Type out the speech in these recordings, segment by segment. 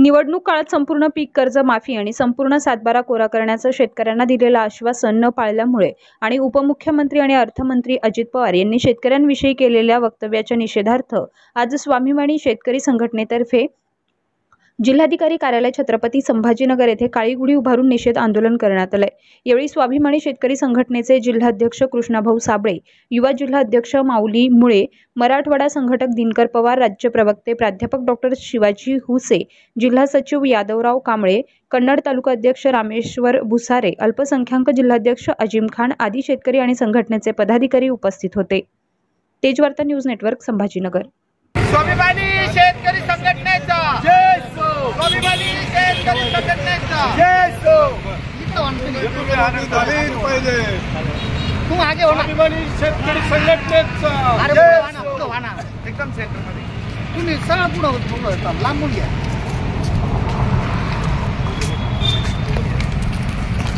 निवडणूक काळात संपूर्ण पीक कर्ज माफी आणि संपूर्ण सातबारा कोरा करण्याचं शेतकऱ्यांना दिलेलं आश्वासन न पाळल्यामुळे आणि उपमुख्यमंत्री आणि अर्थमंत्री अजित पवार यांनी शेतकऱ्यांविषयी केलेल्या वक्तव्याच्या निषेधार्थ आज स्वाभिमानी शेतकरी संघटनेतर्फे जिल्हाधिकारी कार्यालय छत्रपती संभाजीनगर येथे काळी गुढी उभारून निषेध आंदोलन करण्यात आले। यावेळी स्वाभिमानी शेतकरी संघटनेचे जिल्हाध्यक्ष कृष्णाभाऊ साबळे, युवा जिल्हाध्यक्ष माऊली मुळे, मराठवाडा संघटक दिनकर पवार, राज्य प्रवक्ते प्राध्यापक डॉक्टर शिवाजी हुसे, जिल्हा सचिव यादवराव कांबळे, कन्नड तालुका अध्यक्ष रामेश्वर भुसारे, अल्पसंख्याक जिल्हाध्यक्ष अजीम खान आदी शेतकरी आणि संघटनेचे पदाधिकारी उपस्थित होते। Tejvarta news network Sambhajinagar. स्वाभिमानी शेतकरी संघटनेचा जय हो। स्वाभिमानी शेतकरी संघटनेचा जय हो। तू आगे हो। स्वाभिमानी शेतकरी संघटनेचा जय हो। एकदम सेंटर मध्ये तुम्ही सगळं पुढे लांबून घ्या।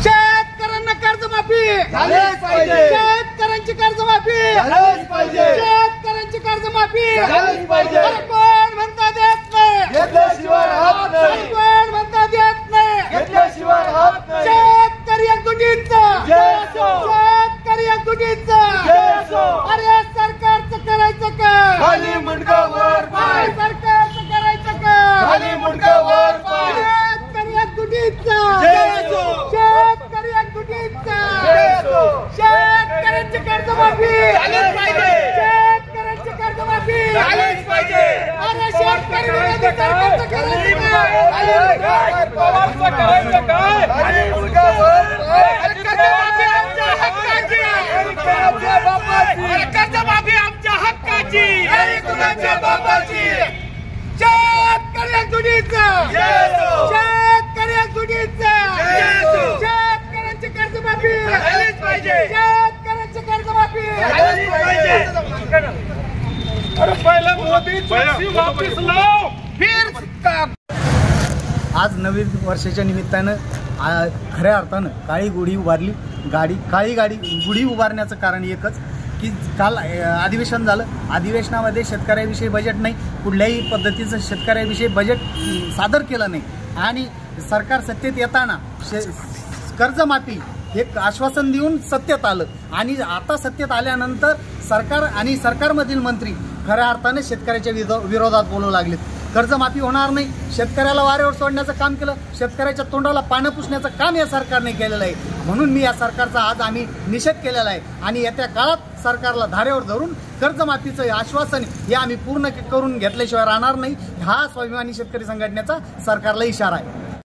शेतकऱ्यांना कर्जमाफी झालीच पाहिजे। शेतकऱ्यांची कर्जमाफी झालीच पाहिजे। शेतकऱ्यांची कर्जमाफी झालीच पाहिजे। कोण म्हणता देत नाही, घेतल्याशिवाय राहत नाही। कोण म्हणता देत नाही, घेतल्याशिवाय राहत नाही। शेतकरी एकजुटीचा जय हो। शेतकरी एकजुटीचा जय हो। अरे सरकारचं करायचं काय, खाली मुंडका वर पाय। सरकारचं करायचं काय, खाली मुंडका वर पाय। शेतकरी एकजुटीचा जय हो। शेतकरी एकजुटीचा जय हो। शेतकऱ्यांची कर्जमाफी झालीच पाहिजे। शेतकऱ्यांची कर्जमाफी झालीच पाहिजे। अरे शेतकरी विरोधी सरकारचं करायचं काय, पवारचं करायचं काय, खाली मुंडका वर पाय। कर्जमाफी आमच्या हक्काची, कुणाच्या बापाची। कर्जमाफी आमच्या हक्काची, कुणाच्या बापाची। शेतकरी एकजुटीचा जय हो। शेतकरी एकजुटीचा जय हो। शेतकऱ्यांची कर्जमाफी झालीच पाहिजे। शेतकऱ्यांची कर्जमाफी झालीच पाहिजे। अरे पहिला मोदी वापस लाव, फिर सिक्का। आज नवीन वर्षाच्या निमित्तानं खऱ्या अर्थानं काळी गुढी उभारली। काळी गुढी उभारण्याचं कारण एकच की काल अधिवेशन झालं। अधिवेशनामध्ये शेतकऱ्याविषयी बजेट नाही, कुठल्याही पद्धतीचं शेतकऱ्याविषयी बजेट सादर केलं नाही आणि सरकार सत्तेत येताना कर्जमाफी हे आश्वासन देऊन सत्तेत आलं आणि आता सत्तेत आल्यानंतर सरकार आणि सरकारमधील मंत्री खऱ्या अर्थाने शेतकऱ्याच्या विरोधात बोलू लागलेत। कर्जमाफी होणार नाही, शेतकऱ्याला वाऱ्यावर सोडण्याचं काम केलं, शेतकऱ्याच्या तोंडाला पानं पुसण्याचं काम या सरकारने केलेलं आहे। म्हणून मी या सरकारचा आज आम्ही निषेध केलेला आहे आणि येत्या काळात सरकारला धारेवर धरून कर्जमाफीचं आश्वासन हे आम्ही पूर्ण करून घेतल्याशिवाय राहणार नाही। हा स्वाभिमानी शेतकरी संघटनेचा सरकारला इशारा आहे।